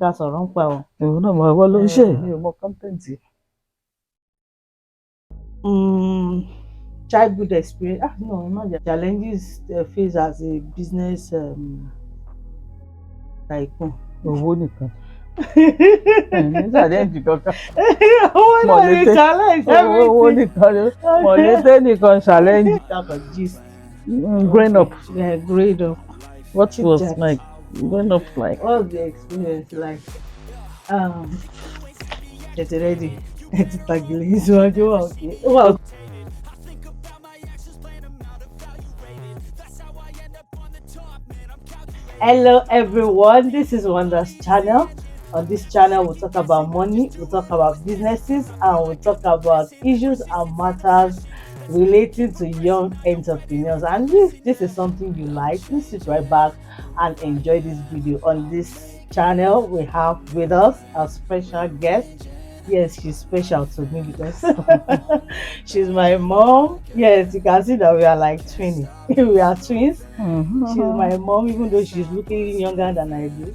ká sọ̀rọ̀ ń pa ọ̀. Ìwọ náà máa wá ló ń ṣe ní ọmọ kọ́ńtẹ́ǹtì. Childhood experience. No, not the challenges faced as a business tycoon. Owó nìkan. Ní challenge kankan. Owó náà ni challenge everything. Owó nìkan ni mọ̀lẹ́tẹ̀ nìkan challenge. Type of gist. Growing up. Yeah, grade up. What was CHIT-CHAT. like growing up like? What was the experience like? Get ready. It's tagli. So I go okay. Well. Hello everyone, this is Wonder's channel. On this channel we'll talk about money, we'll talk about businesses, and we'll talk about issues and matters relating to young entrepreneurs. And if this is something you like, please sit right back and enjoy this video. On this channel we have with us a special guest. Yes, she's special to me because she's my mom. Yes, you can see that we are like twins. We are twins. She's my mom, even though she's looking younger than I do.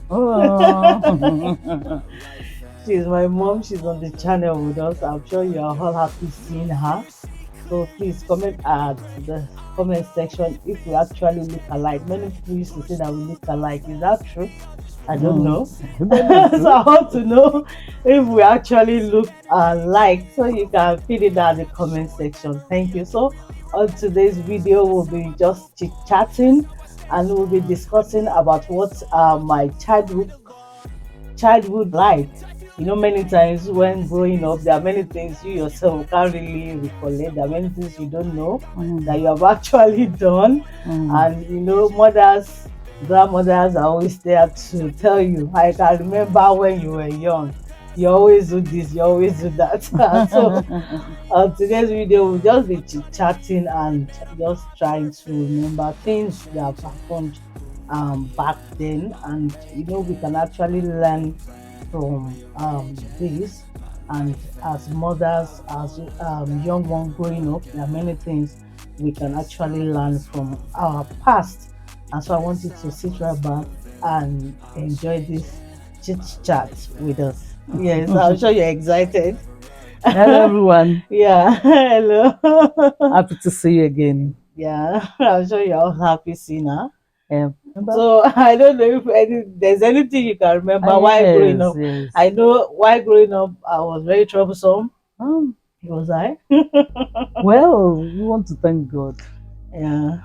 She's my mom. She's on the channel with us. I'm sure you are all happy seeing her. So please comment at the comment section if we actually look alike. Many people used to say that we look alike. Is that true? I don't know. So I want to know if we actually look alike. So you can fill it down in the comment section. Thank you. So on today's video, we'll be just chit-chatting and we'll be discussing about what my childhood like. You know, many times when growing up, there are many things you yourself can't really recollect. There are many things you don't know that you have actually done. And you know, mothers, grandmothers are always there to tell you. I can remember when you were young, you always do this, you always do that. So on today's video, we'll just be chatting and just trying to remember things that happened back then, and you know, we can actually learn from this. And as mothers, as young ones growing up, there are many things we can actually learn from our past. And so I want you to sit right back and enjoy this chit-chat with us. Yes, I'm sure you're excited. Hello everyone. Yeah, hello. Happy to see you again. Yeah, I'm sure you're all happy seeing her. So I don't know if there's anything you can remember while growing up. Yes. I know while growing up I was very troublesome. Was I? Well, we want to thank God. Yeah.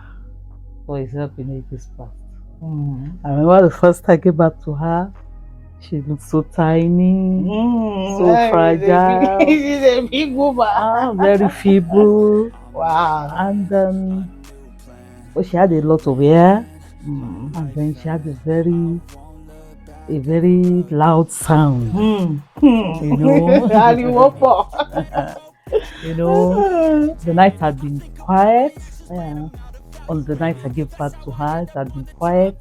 For his help in ages past. I remember the first time I came back to her, she looked so tiny, so fragile. She's a big woman. Very feeble. Wow. And well, she had a lot of hair, and then she had a very loud sound. You know. You know, the night had been quiet. Yeah. On the night I gave birth to her, it had been quiet.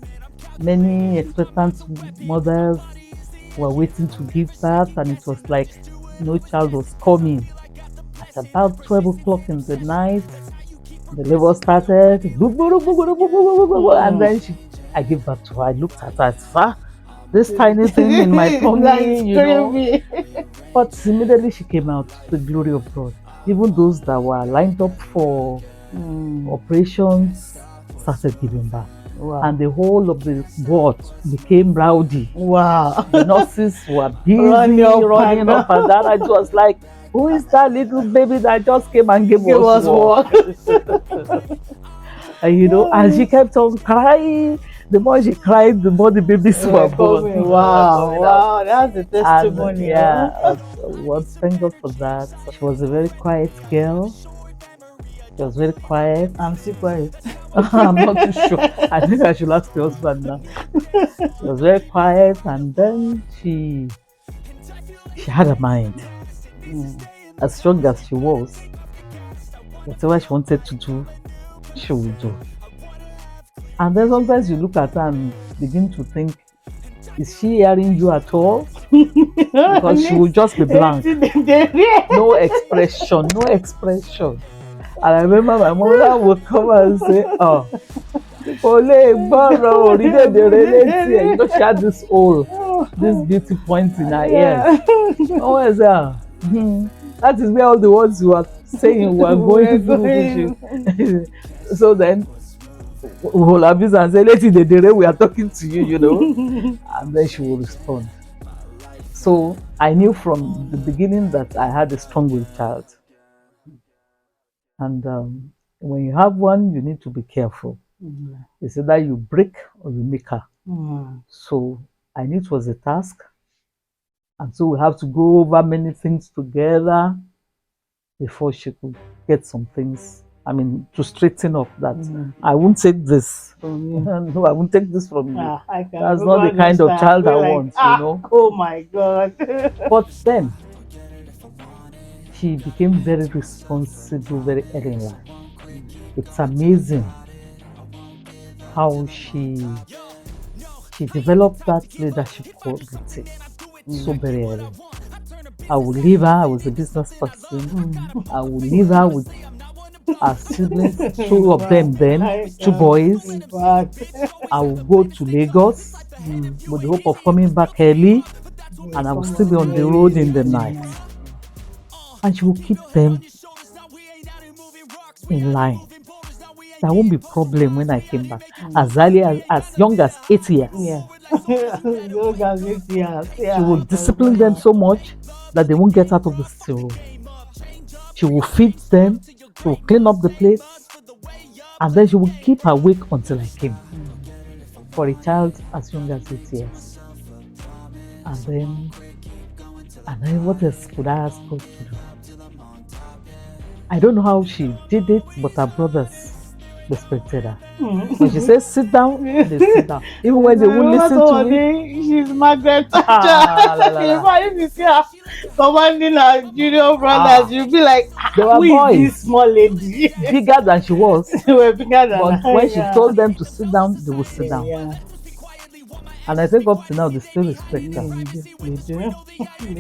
Many expectant mothers were waiting to give birth, and it was like no child was coming. At about 12 o'clock in the night, the labor started, and then I gave birth to her. I looked at her, this tiny thing in my tummy, you know. But immediately she came out to the glory of God. Even those that were lined up for operations started giving birth. Wow. And the whole of the ward became rowdy. Wow. The nurses were busy running up and down. I was like, who is that little baby that just came and gave us work? And you know, and she kept on crying. The more she cried, the more the babies were born. Wow, that's a testimony. And, well, thank God for that. She was a very quiet girl. She was very quiet. I'm still quiet. I'm not too sure. I think I should ask your husband now. She was very quiet, and then she had a mind. As strong as she was, whatever she wanted to do, she would do. And then sometimes you look at her and begin to think, is she hearing you at all? Because she would just be blank. No expression, no expression. And I remember my mother would come and say, oh, You know, she had this beauty point in her ears. Yeah. Oh, is that? That is where all the words you are saying were We're going through going. the So then we will abuse and say, "Let it the we are talking to you," you know, and then she will respond. So I knew from the beginning that I had a strong-willed child, and when you have one, you need to be careful. It's either you break or you make her. So I knew it was a task, and so we have to go over many things together before she could get some things. I mean, to straighten up that I won't take this from you. No, I won't take this from you. That's not the kind of child I want, you know. Oh my God. But then she became very responsible very early in life. It's amazing how she developed that leadership quality so very early. I would leave her, I was a business person. I would leave her with her siblings, two of them then, two boys. I would go to Lagos with the hope of coming back early, and I would still be on the road in the night. And she would keep them in line. There won't be problem when I came back. As early as young as 8 years. Yeah. Young as 8 years. Yeah. She will discipline them so much that they won't get out of the still room. She will feed them, she will clean up the plates, and then she will keep awake until I came. For a child as young as 8 years. And then what else could I ask God to do? I don't know how she did it, but her brothers respected her. When she says sit down, they sit down. Even when they won't listen to me. She's Margaret Thatcher. If you see her commanding her junior brothers, you'll be like, who is this small lady? Bigger than she was. They were bigger than her. But when she told them to sit down, they would sit down. Yeah. And I think up to now, they still respect her. They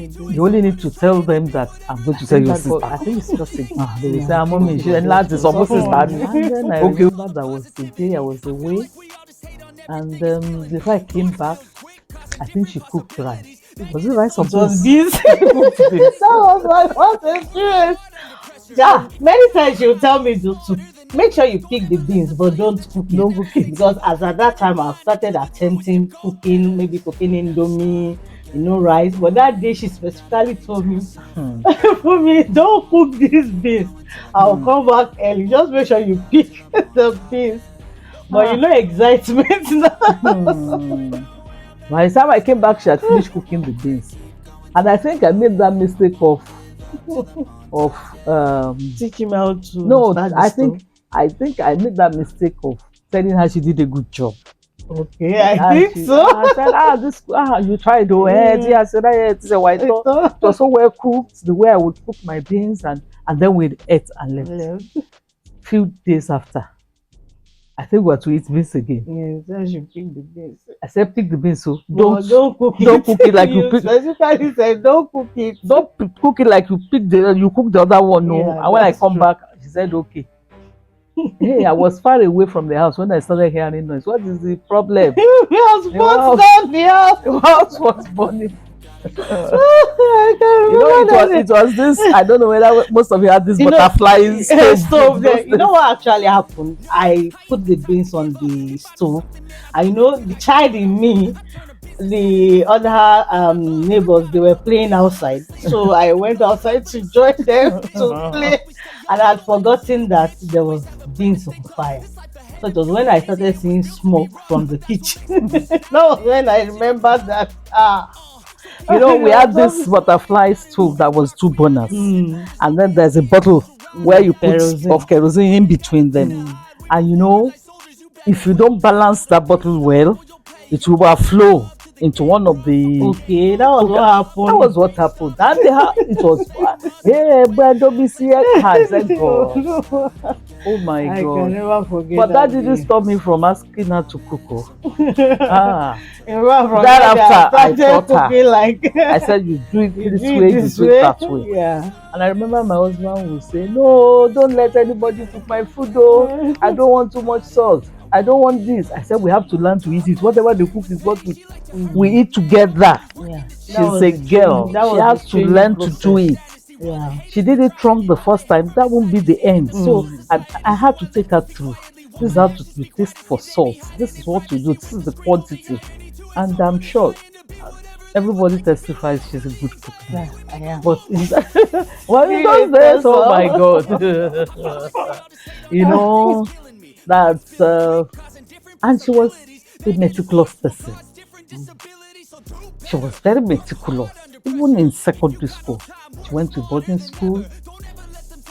do. You only need to tell them that I'm going to tell you sit down. I think it's just a they will say, Mommy, she and lads is almost as bad. And then I remember that was the day I was away. And before I came back, I think she cooked rice. Was it rice or beans? It was beans. That was my first experience. Yeah, many times she would tell me to make sure you pick the beans, but don't cook it. Don't cook it. Because as at that time, I've started attempting cooking, maybe cooking indomie, rice. But that day, she specifically told me, for me, don't cook these beans. I'll come back early. Just make sure you pick the beans. But excitement now. By the time I came back, she had finished cooking the beans. And I think I made that mistake of teaching her how to. No, I think I made that mistake of telling her she did a good job. Okay, I think so. I said, you tried though. I said, it's a white sauce. It was so well cooked, the way I would cook my beans, and then we'd ate and left. Few days after, I think we were to eat beans again. Yes, then she picked the beans. I said, pick the beans, so don't cook it. Don't cook it like you pick. Specifically said, don't cook it. Don't cook it like you cook the other one. No, and when I come back, she said, okay. Hey, I was far away from the house when I started hearing noise. What is the problem? The house was burning. It was this. I don't know whether most of you had this butterfly stove there. You know what actually happened? I put the beans on the stove. I know the child in me, the other neighbors, they were playing outside. So I went outside to join them to play. And I had forgotten that there was beans on fire. So it was when I started seeing smoke from the kitchen. That was when I remembered that. We had this butterfly stove that was 2 burners. And then there's a bottle where you put kerosene in between them. And if you don't balance that bottle well, it will overflow into one of the. Okay, that was what happened. That was what happened. And it was. Hey, but don't be serious. I said, God. Oh my God. I can never forget. But that didn't stop me from asking her to cook. That after I taught her. I said, you do it this way, you do it that way. Yeah. And I remember my husband would say, no, don't let anybody cook my food though. I don't want too much salt. I don't want this. I said we have to learn to eat it. Whatever they cook is what we Mm. eat together. Yeah, that She's was a the training. girl. That She was the has to training learn to do process. it. Yeah. She did it wrong the first time. That won't be the end. So Mm. I had to take her through. This is how to you taste for salt. This is what we do. This is the quantity. And I'm sure everybody testifies she's a good cook now. Yeah, I am. But in well, in those days, Creators oh my of. God, you know that, and she was a meticulous person. She was very meticulous. Even in secondary school, she went to boarding school.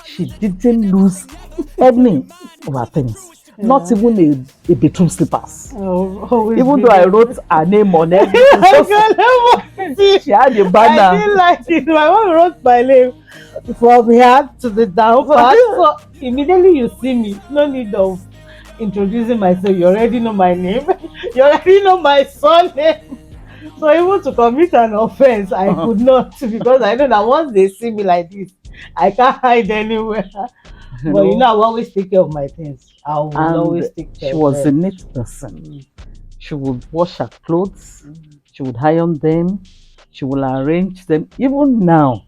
She didn't lose any of her things, not Yeah. even a bedroom slippers. Oh, always Even though bring I it. wrote her name on everything, I so can't see. she had a I banner. didn't like it. My mom wrote my name from here to the down part. So immediately you see me, no need of introducing myself. You already know my name. You already know my surname. So even to commit an offense, I could not because I know that once they see me like this, I can't hide anywhere. you But you know, know, I will always take care of my things. I will and always take care she of was a them. neat person. Mm, She would wash her clothes, mm. she would iron them, she will arrange them. Even now,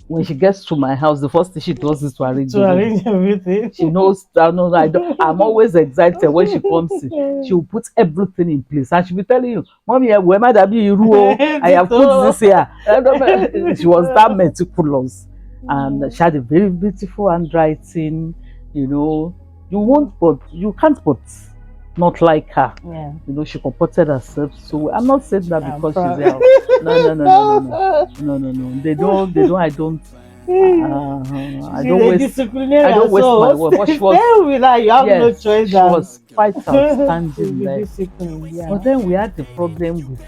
when she gets to my house, the first thing she does is to arrange To the room. arrange everything. She knows, I know, I don't, I'm always excited when she comes in. She will put everything in place and she'll be telling you, Mommy, where might that be? I have put this here. She was that meticulous. And she had a very beautiful handwriting, you know. You won't, but you can't but not like her. Yeah, You know, she comported herself. So I'm not saying that I'm because she's proud. a no, no, no, no, no, no, no, no, no. They don't. I She's don't a waste. I disciplinarian, don't waste my so word. But she was, stay with her. You have no yes, choice she than was quite to outstanding be there. disciplined. But Yeah. then we had the problem with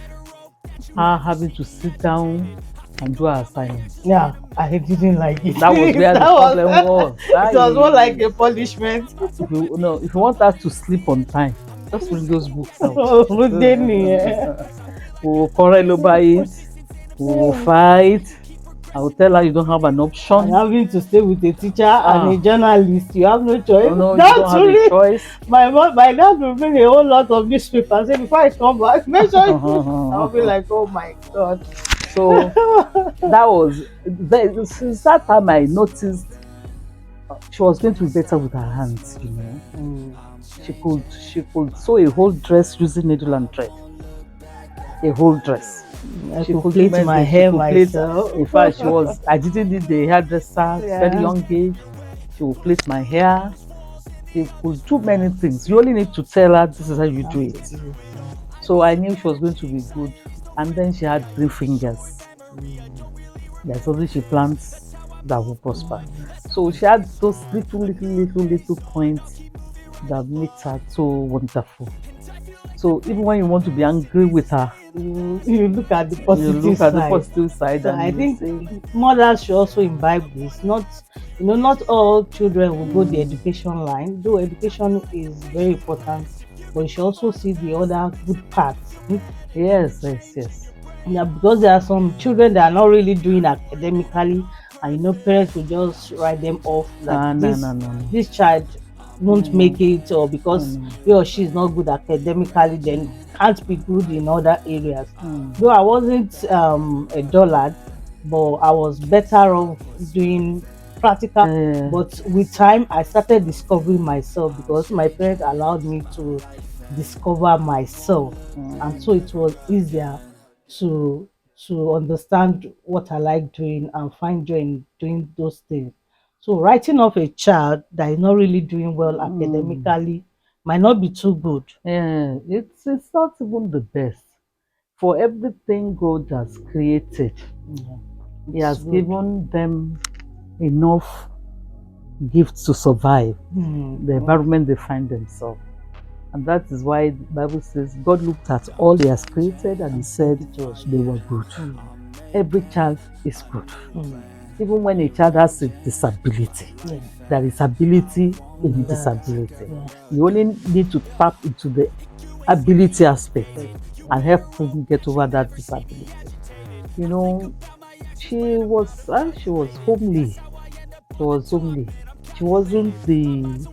her having to sit down and do her assignments. Yeah, I didn't like it. That was where the That was problem was. it was more like a punishment. If you no, if you want her to sleep on time, just bring those books out. Oh, then, yeah. We will quarrel over it. We will fight. I will tell her you don't have an And option. having to stay with a teacher and a Ah, journalist, you have no choice. oh no, you don't That's have a really choice. my dad will bring a whole lot of newspapers. Say before I come back, make sure I'll be like, oh my god. So that was since that time I noticed she was going to be better with her hands, you know. Mm. She could sew a whole dress using needle and thread. A whole dress. I She could could do plait many my things. She hair could plait. myself. In fact, I didn't need the hairdresser at very Yeah. young age. She would plait my hair. She could do many things. You only need to tell her this is how you do it. So I knew she was going to be good. And then she had 3 fingers. There's something she plants that will prosper. So she had those little points that makes her so wonderful. So even when you want to be angry with her, You look at the you positive look at the side. positive side So and I you think say, mothers should also imbibe this. Not all children will go the education line. Though education is very important, but you should also see the other good parts. yes, yes, yes. Yeah, because there are some children that are not really doing academically, and parents will just write them off like No, no, no, no. this child won't make it, or because Mm. he or she is not good academically, then can't be good in other areas. Mm. Though I wasn't a dullard, but I was better off doing practical. But with time, I started discovering myself because my parents allowed me to discover myself, and so it was easier to understand what I like doing and find joy in doing those things. So writing off a child that is not really doing well academically might not be too good. Yeah, it's not even the best. For everything God has created, Yeah, He it's has good. given them enough gifts to survive the environment they find themselves. And that is why the Bible says God looked at all He has created and He said they were good. Every child is good. Even when a child has a disability, Yeah. there is ability in That, disability. yeah. You only need to tap into the ability aspect and help them get over that disability. You know, she was homely. She was homely. She wasn't the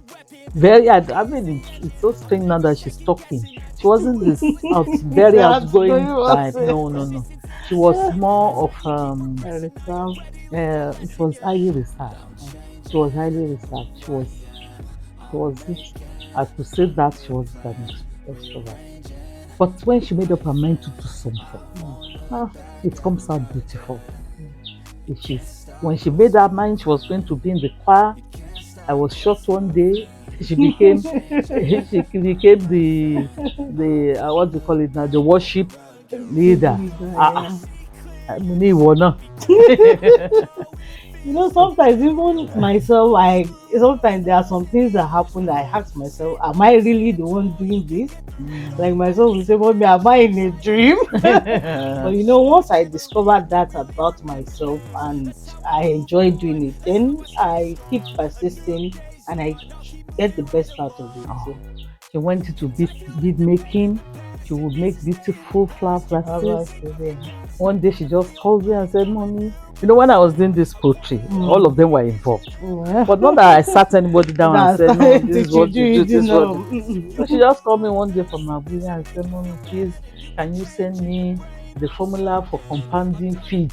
Very, I mean, it's so strange now that she's talking. She wasn't this very That's outgoing going type. on. No, no, no. She was more of Reserve. she was highly reserved. She was highly reserved. She was this. I could say that she was an extrovert. But when she made up her mind to do something, ah, it comes out beautiful. Which is when she made her mind she was going to be in the choir. I was shocked one day. She became she became the what do you call it now, the worship leader. Ah, Yeah. mo ní ìwọ náà. You know, sometimes even myself, I sometimes there are some things that happen that I ask myself, am I really the one doing this? Like myself will say, Mommy, am I in a dream? But you know, once I discovered that about myself and I enjoy doing it, then I keep persisting and I get the best out of it. Oh, So, she went into bead making. She would make beautiful flower how about vases. today? One day she just called me and said, Mommy, you know, when I was doing this poetry, all of them were involved. But not that I sat anybody down and That's said, no, this is did you what do you do, it? You this is what you know. do. So she just called me one day from Abuja and said, Mommy, please, can you send me the formula for compounding feed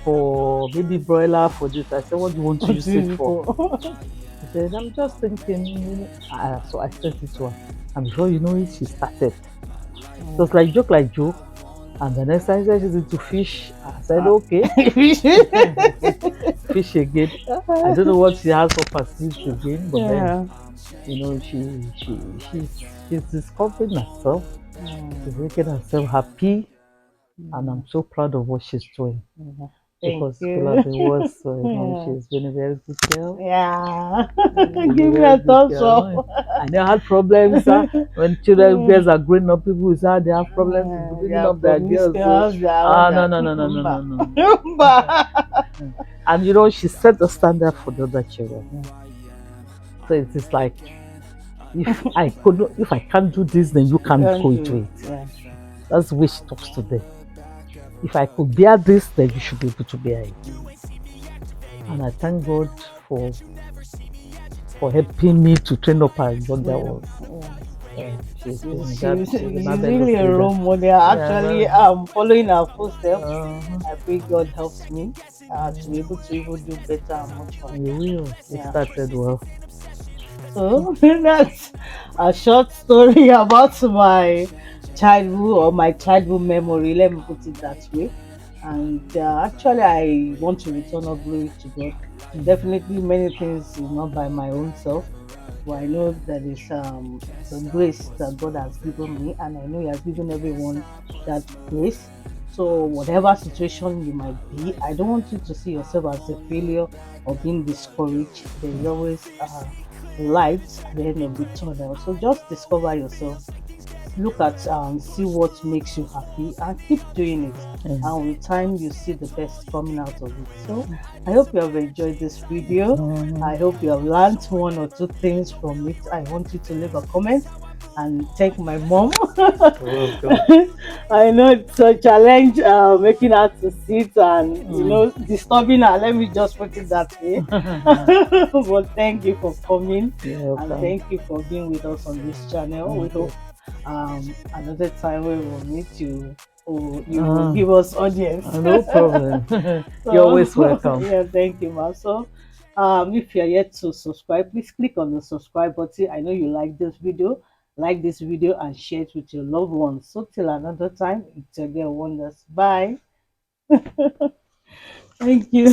for baby broiler for this? I said, what do you want to What use it is it for? for? She said, I'm just thinking. So I sent it to her. And before you know it, she started. It was like joke, like joke. And the next time she said she's into fish, I said, okay. Fish again. I don't know what she has up her sleeves again, but then Yeah. she's discovering herself. She's making herself happy, and I'm so proud of what she's doing Yeah. Thank because you. Philip was, Yeah. she's been a very good girl. Yeah. Been a Give me very a good thumbs girl. up. No, I never had problems. When children, girls are growing up, people will say they have problems in They bringing are up their girls. So, promiscuous, they are all no, that. no, no, no, no, no, no. But And she set the standard for the other children. So it is like if I can't do this, then you you can't can't go do into it. it. Yeah. That's the way she talks to them. If I could bear this, then you should be able to bear it. And I thank God for for helping me to train up her younger Yeah. ones. Yeah. She's She's, been that she's, she's a she's marvelous really a leader. role model. Yeah, Actually, very. following her footsteps. Uh, I pray God helps me to be able to even do better and much more. you will. You Yeah. started well. So that's a short story about my childhood or my childhood memory. Let me put it that way. And actually, I want to return all glory to God. Definitely, many things is not by my own self, but I know that is the grace that God has given me, and I know He has given everyone that grace. So, whatever situation you might be, I don't want you to see yourself as a failure or being discouraged. There is always light at the end of the tunnel. So, just discover yourself, look at see what makes you happy and keep doing it, Yeah. and with time you see the best coming out of it. So I hope you have enjoyed this video. I hope you have learned one or two things from it. I want you to leave a comment and thank my mom. Welcome. I know it's a challenge making her to sit and Mm. disturbing her, let me just put it that way. But thank you for coming You're and welcome. thank you for being with us on this channel. We Thank you. hope another time we will meet you, or you will Uh, give us audience. no problem. You're always So welcome. yeah, thank you, ma. So if you're yet to subscribe, please click on the subscribe button. I know you like this video and share it with your loved ones. So till another time, it's again wonders. Bye. Thank you.